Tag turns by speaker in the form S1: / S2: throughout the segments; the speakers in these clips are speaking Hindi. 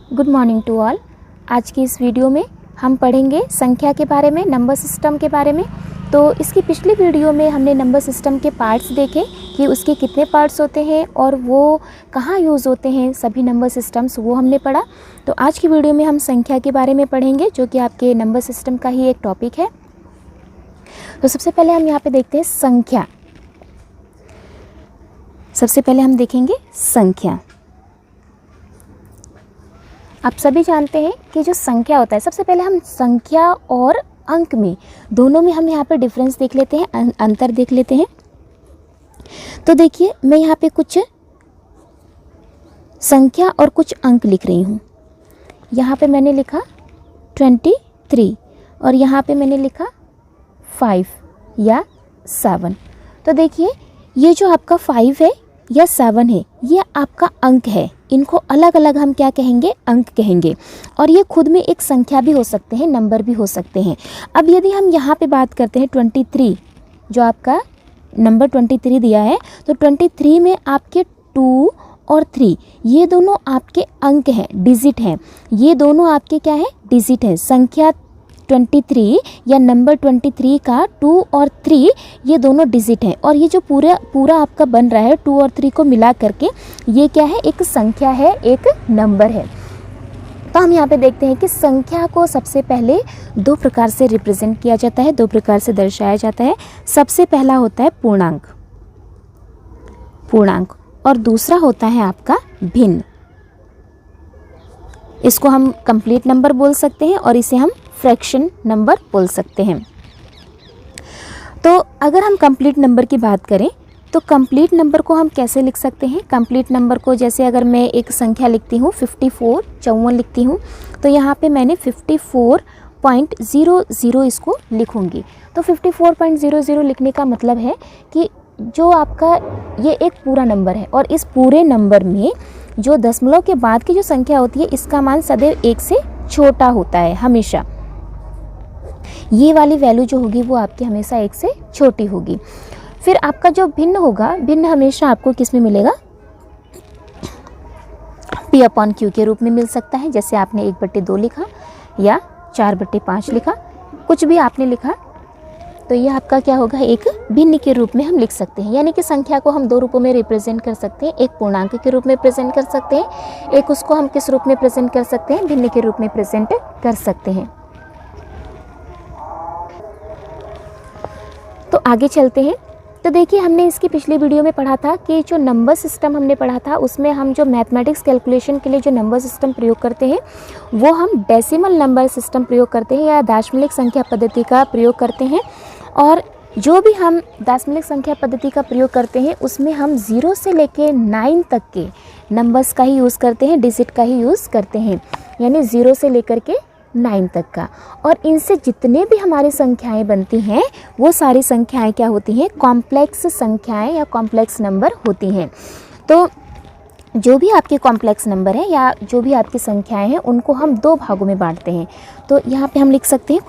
S1: Good morning to all. आज की इस वीडियो में हम पढ़ेंगे संख्या के बारे में, नंबर सिस्टम के बारे में। तो इसकी पिछली वीडियो में हमने नंबर सिस्टम के पार्ट्स देखे कि उसके कितने पार्ट्स होते हैं और वो कहाँ यूज़ होते हैं, सभी नंबर सिस्टम्स वो हमने पढ़ा। तो आज की वीडियो में हम संख्या के बारे में पढ़ेंगे, जो कि आपके नंबर सिस्टम का ही एक टॉपिक है। तो सबसे पहले हम यहाँ पे देखते हैं संख्या। सबसे पहले हम देखेंगे संख्या। आप सभी जानते हैं कि जो संख्या होता है, सबसे पहले हम संख्या और अंक में दोनों में हम यहाँ पे डिफरेंस देख लेते हैं, अंतर देख लेते हैं। तो देखिए, मैं यहाँ पे कुछ संख्या और कुछ अंक लिख रही हूँ। यहाँ पे मैंने लिखा 23 और यहाँ पे मैंने लिखा 5 या 7। तो देखिए, ये जो आपका 5 है या 7 है, ये आपका अंक है। इनको अलग अलग हम क्या कहेंगे? अंक कहेंगे। और ये खुद में एक संख्या भी हो सकते हैं, नंबर भी हो सकते हैं। अब यदि हम यहाँ पे बात करते हैं 23, जो आपका नंबर 23 दिया है, तो 23 में आपके 2 और 3 ये दोनों आपके अंक हैं, डिजिट हैं। ये दोनों आपके क्या है? डिजिट हैं। संख्या 23 या नंबर 23 का 2 और 3 ये दोनों डिजिट हैं। और ये जो पूरा आपका बन रहा है 2 और 3 को मिला करके, ये क्या है? एक संख्या है, एक नंबर है। तो हम यहाँ पे देखते हैं कि संख्या को सबसे पहले दो प्रकार से रिप्रेजेंट किया जाता है, दो प्रकार से दर्शाया जाता है। सबसे पहला होता है पूर्णांक और दूसरा होता है आपका भिन्न। इसको हम कंप्लीट नंबर बोल सकते हैं और इसे हम फ्रैक्शन नंबर बोल सकते हैं। तो अगर हम कंप्लीट नंबर की बात करें तो कंप्लीट नंबर को हम कैसे लिख सकते हैं? कंप्लीट नंबर को जैसे अगर मैं एक संख्या लिखती हूँ 54 लिखती हूँ, तो यहाँ पे मैंने 54.00 इसको लिखूँगी। तो 54.00 लिखने का मतलब है कि जो आपका ये एक पूरा नंबर है और इस पूरे नंबर में जो दशमलव के बाद की जो संख्या होती है, इसका मान सदैव 1 से छोटा होता है हमेशा। ये वाली वैल्यू जो होगी वो आपकी हमेशा 1 से छोटी होगी। फिर आपका जो भिन्न होगा, भिन्न हमेशा आपको किस में मिलेगा? P/Q के रूप में मिल सकता है। जैसे आपने 1/2 लिखा या 4/5 लिखा, कुछ भी आपने लिखा, तो ये आपका क्या होगा? एक भिन्न के रूप में हम लिख सकते हैं। यानी कि संख्या को हम दो रूपों में रिप्रेजेंट कर सकते हैं। एक पूर्णांक के रूप में प्रेजेंट कर सकते हैं, एक उसको हम किस रूप में प्रेजेंट कर सकते हैं? भिन्न के रूप में प्रेजेंट कर सकते हैं। तो आगे चलते हैं। तो देखिए, हमने इसकी पिछली वीडियो में पढ़ा था कि जो नंबर सिस्टम हमने पढ़ा था, उसमें हम जो मैथमेटिक्स कैलकुलेशन के लिए जो नंबर सिस्टम प्रयोग करते हैं, वो हम डेसिमल नंबर सिस्टम प्रयोग करते हैं या दशमलव संख्या पद्धति का प्रयोग करते हैं। और जो भी हम दशमलव संख्या पद्धति का प्रयोग करते हैं, उसमें हम 0 से लेकर 9 तक के नंबर्स का ही यूज़ करते हैं, डिजिट का ही यूज़ करते हैं, यानी 0 से लेकर के 9 तक का। और इनसे जितने भी हमारी संख्याएं बनती हैं, वो सारी संख्याएं क्या होती हैं? कॉम्प्लेक्स संख्याएं या कॉम्प्लेक्स नंबर होती हैं। तो जो भी आपके कॉम्प्लेक्स नंबर हैं या जो भी आपकी संख्याएं हैं, उनको हम दो भागों में बांटते हैं। तो यहाँ पे हम लिख सकते हैं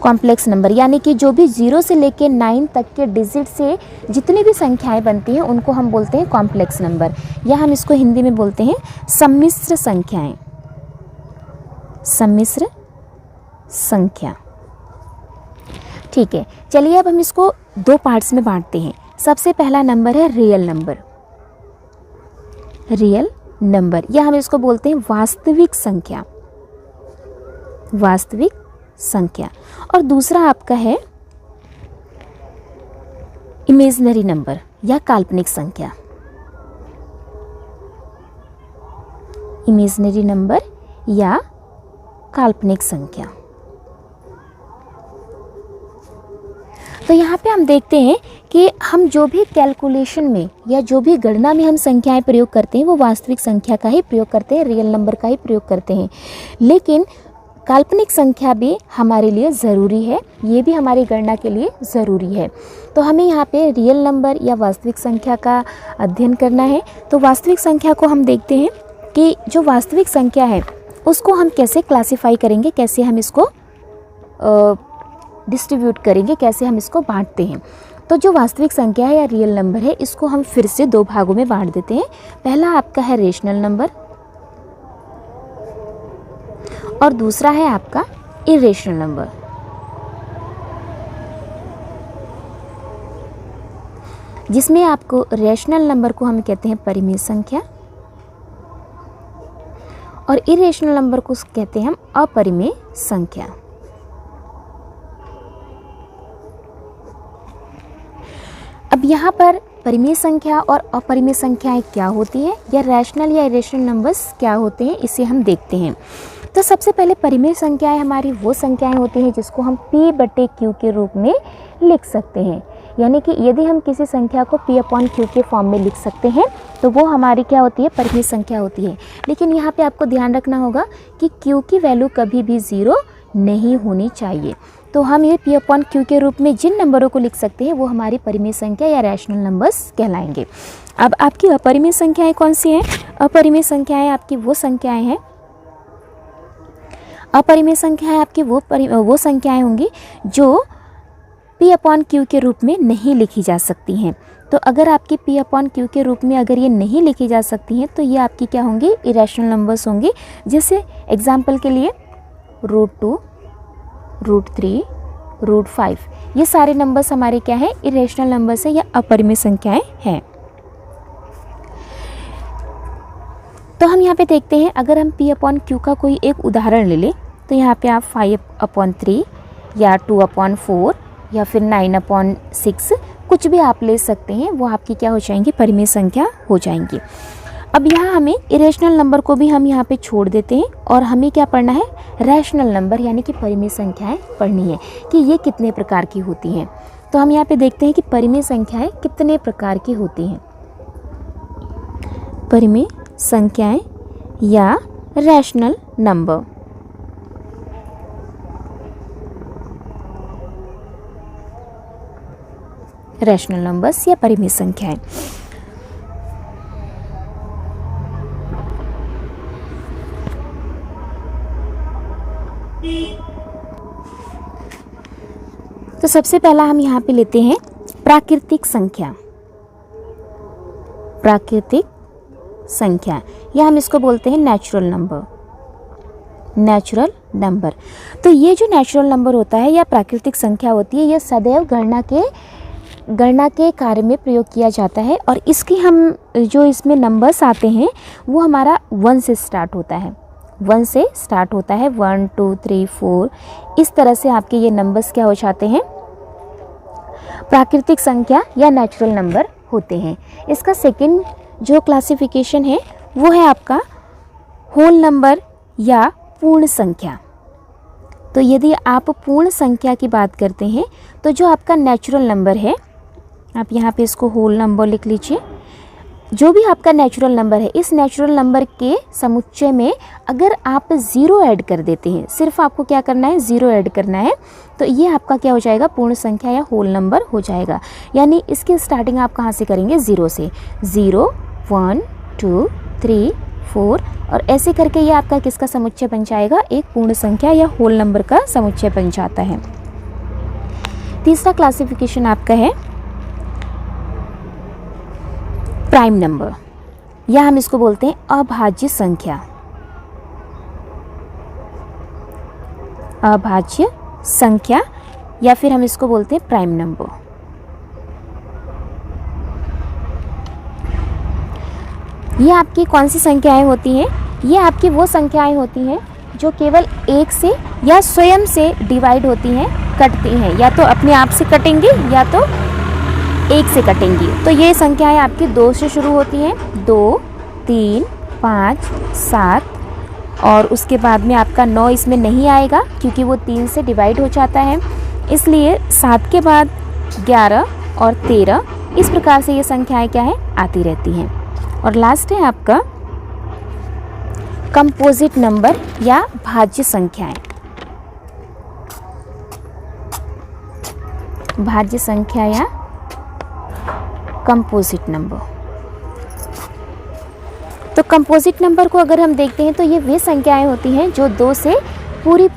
S1: कॉम्प्लेक्स नंबर, यानी कि जो भी 0 से लेकर 9 तक के डिजिट से जितनी भी संख्याएं बनती हैं, उनको हम बोलते हैं कॉम्प्लेक्स नंबर, या हम इसको हिंदी में बोलते हैं सम्मिश्र संख्याएं। सम्मिश्र संख्या। ठीक है, चलिए अब हम इसको दो पार्ट्स में बांटते हैं। सबसे पहला नंबर है रियल नंबर, या हम इसको बोलते हैं वास्तविक संख्या। और दूसरा आपका है इमेजिनरी नंबर या काल्पनिक संख्या। इमेजिनरी नंबर या काल्पनिक संख्या। तो यहाँ पे हम देखते हैं कि हम जो भी कैलकुलेशन में या जो भी गणना में हम संख्याएं प्रयोग करते हैं, वो वास्तविक संख्या का ही प्रयोग करते हैं, रियल नंबर का ही प्रयोग करते हैं। लेकिन काल्पनिक संख्या भी हमारे लिए ज़रूरी है, ये भी हमारी गणना के लिए ज़रूरी है। तो हमें यहाँ पे रियल नंबर या वास्तविक संख्या का अध्ययन करना है। तो वास्तविक संख्या को हम देखते हैं कि जो वास्तविक संख्या है, उसको हम कैसे क्लासिफाई करेंगे, कैसे हम इसको डिस्ट्रीब्यूट करेंगे, कैसे हम इसको बांटते हैं। तो जो वास्तविक संख्या है या रियल नंबर है, इसको हम फिर से दो भागों में बांट देते हैं। पहला आपका है रेशनल नंबर और दूसरा है आपका इरेशनल नंबर। जिसमें आपको रेशनल नंबर को हम कहते हैं परिमेय संख्या और इरेशनल नंबर को कहते हैं हम अपरिमेय संख्या। अब यहाँ पर परिमेय संख्या और अपरिमेय संख्याएं क्या होती हैं या रैशनल या इरेशनल नंबर्स क्या होते हैं, इसे हम देखते हैं। तो सबसे पहले परिमेय संख्याएं हमारी वो संख्याएं होती हैं जिसको हम P/Q के रूप में लिख सकते हैं। यानी कि यदि हम किसी संख्या को P/Q के फॉर्म में लिख सकते हैं तो वो हमारी क्या होती है, परिमेय संख्या होती है। लेकिन यहाँ पे आपको ध्यान रखना होगा कि Q की वैल्यू कभी भी 0 नहीं होनी चाहिए। तो हम ये P/Q के रूप में जिन नंबरों को लिख सकते हैं वो हमारी परिमेय संख्या या रैशनल नंबर्स कहलाएंगे। अब आपकी अपरिमेय संख्याएं कौन सी हैं? अपरिमेय संख्याएं आपकी वो संख्याएं हैं, अपरिमेय संख्याएं आपकी वो संख्याएं होंगी जो P/Q के रूप में नहीं लिखी जा सकती हैं। तो अगर आपकी P/Q के रूप में अगर ये नहीं लिखी जा सकती हैं तो ये आपकी क्या होंगी, इरेशनल नंबर्स होंगे। जैसे एग्जाम्पल के लिए √2, √3, √5, ये सारे नंबर्स हमारे क्या है, इरेशनल नंबर्स है या अपरिमेय संख्याएं हैं। तो हम यहाँ पे देखते हैं, अगर हम P/Q का कोई एक उदाहरण ले लें तो यहाँ पे आप 5/3 या 2/4 या फिर 9/6 कुछ भी आप ले सकते हैं, वो आपकी क्या हो जाएंगी, परिमेय संख्या हो जाएंगी। अब यहाँ हमें इरेशनल नंबर को भी हम यहाँ पे छोड़ देते हैं और हमें क्या पढ़ना है, रैशनल नंबर यानी कि परिमेय संख्याएं पढ़नी है कि ये कितने प्रकार की होती हैं। तो हम यहाँ पे देखते हैं कि परिमेय संख्याएं कितने प्रकार की होती हैं। परिमेय संख्याएं या रैशनल नंबर। रैशनल नंबर्स या परिमेय संख्याएं। तो सबसे पहला हम यहाँ पे लेते हैं प्राकृतिक संख्या। प्राकृतिक संख्या या हम इसको बोलते हैं नेचुरल नंबर। नेचुरल नंबर, तो ये जो नेचुरल नंबर होता है या प्राकृतिक संख्या होती है, ये सदैव गणना के कार्य में प्रयोग किया जाता है और इसकी हम जो इसमें नंबर्स आते हैं वो हमारा 1 से स्टार्ट होता है। 1 से स्टार्ट होता है, 1 2 3 4, इस तरह से आपके ये नंबर्स क्या हो जाते हैं, प्राकृतिक संख्या या नेचुरल नंबर होते हैं। इसका सेकंड जो क्लासिफिकेशन है वो है आपका होल नंबर या पूर्ण संख्या। तो यदि आप पूर्ण संख्या की बात करते हैं तो जो आपका नेचुरल नंबर है, आप यहाँ पे इसको होल नंबर लिख लीजिए। जो भी आपका नेचुरल नंबर है, इस नेचुरल नंबर के समुच्चय में अगर आप 0 ऐड कर देते हैं, सिर्फ आपको क्या करना है, 0 ऐड करना है, तो ये आपका क्या हो जाएगा, पूर्ण संख्या या होल नंबर हो जाएगा। यानी इसकी स्टार्टिंग आप कहाँ से करेंगे, 0 से। 0 1 2 3 4 और ऐसे करके ये आपका किसका समुच्चय बन जाएगा, एक पूर्ण संख्या या होल नंबर का समुच्चय बन जाता है। तीसरा क्लासिफिकेशन आपका है प्राइम नंबर या हम इसको बोलते हैं अभाज्य संख्या। अभाज्य संख्या या फिर हम इसको बोलते हैं प्राइम नंबर। ये आपकी कौन सी संख्याएं होती हैं, ये आपकी वो संख्याएं होती हैं जो केवल 1 से या स्वयं से डिवाइड होती हैं, कटती हैं, या तो अपने आप से कटेंगी या तो 1 से कटेंगी। तो ये संख्याएं आपकी 2 से शुरू होती हैं, 2 3 5 7 और उसके बाद में आपका 9 इसमें नहीं आएगा क्योंकि वो 3 से डिवाइड हो जाता है, इसलिए 7 के बाद 11 और 13, इस प्रकार से ये संख्याएं क्या है, आती रहती हैं। और लास्ट है आपका कंपोजिट नंबर या भाज्य संख्याएं। भाज्य संख्या या कंपोजिट नंबर। तो कंपोजिट नंबर को अगर हम देखते हैं तो ये वे संख्याएं होती हैं जो 2 से पूरी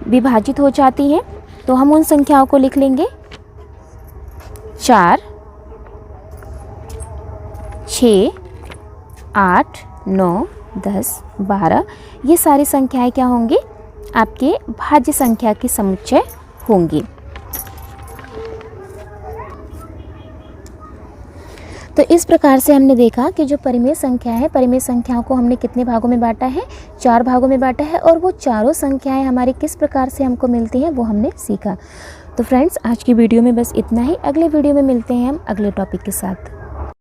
S1: विभाजित हो जाती हैं। तो हम उन संख्याओं को लिख लेंगे 4, 6, 8, 9, 10, 12 ये सारी संख्याएं क्या होंगी, आपके भाज्य संख्या के समुच्चय होंगी। तो इस प्रकार से हमने देखा कि जो परिमेय संख्या है, परिमेय संख्याओं को हमने कितने भागों में बांटा है, 4 भागों में बांटा है, और वो चारों संख्याएं हमारी किस प्रकार से हमको मिलती हैं वो हमने सीखा। तो फ्रेंड्स, आज की वीडियो में बस इतना ही। अगले वीडियो में मिलते हैं हम अगले टॉपिक के साथ।